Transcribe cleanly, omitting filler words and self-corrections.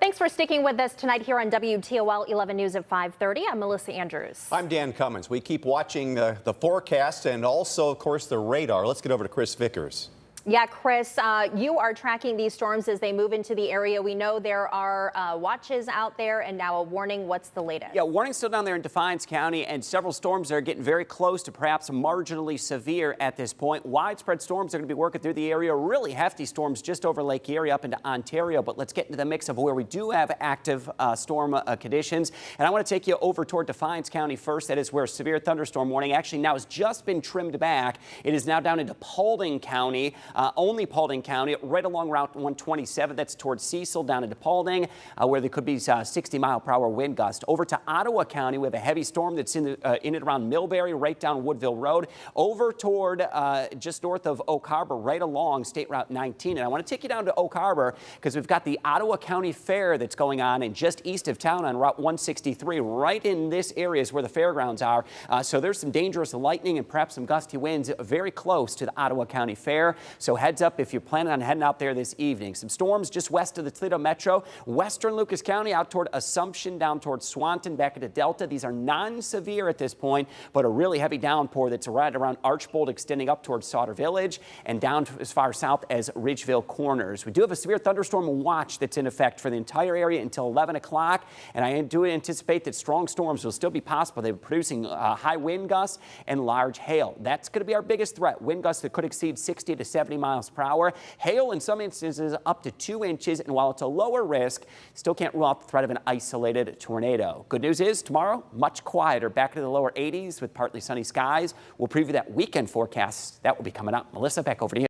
Thanks for sticking with us tonight here on WTOL 11 News at 5:30. I'm Melissa Andrews. I'm Dan Cummins. We keep watching the forecast and also, of course, the radar. Let's get over to Chris Vickers. Yeah, Chris, you are tracking these storms as they move into the area. We know there are watches out there and now a warning. What's the latest? Yeah, warning still down there in Defiance County, and several storms are getting very close to perhaps marginally severe at this point. Widespread storms are going to be working through the area. Really hefty storms just over Lake Erie up into Ontario. But let's get into the mix of where we do have active storm conditions. And I want to take you over toward Defiance County first. That is where severe thunderstorm warning actually now has just been trimmed back. It is now down into Paulding County. Only Paulding County, right along Route 127. That's towards Cecil, down into Paulding, where there could be 60-mile-per-hour wind gust. Over to Ottawa County, we have a heavy storm that's in and around Millbury, right down Woodville Road. Over toward just north of Oak Harbor, right along State Route 19. And I want to take you down to Oak Harbor because we've got the Ottawa County Fair that's going on, and just east of town on Route 163. Right in this area is where the fairgrounds are. So there's some dangerous lightning and perhaps some gusty winds very close to the Ottawa County Fair. So heads up if you're planning on heading out there this evening. Some storms just west of the Toledo Metro, western Lucas County out toward Assumption, down toward Swanton, back into Delta. These are non-severe at this point, but a really heavy downpour that's right around Archbold, extending up towards Sauter Village and down as far south as Ridgeville Corners. We do have a severe thunderstorm watch that's in effect for the entire area until 11 o'clock, and I do anticipate that strong storms will still be possible. They're producing high wind gusts and large hail. That's going to be our biggest threat. Wind gusts that could exceed 60 to 70 miles per hour. Hail in some instances up to 2 inches, and while it's a lower risk, still can't rule out the threat of an isolated tornado. Good news is tomorrow, much quieter, back into the lower 80s with partly sunny skies. We'll preview that weekend forecast. That will be coming up. Melissa, back over to you.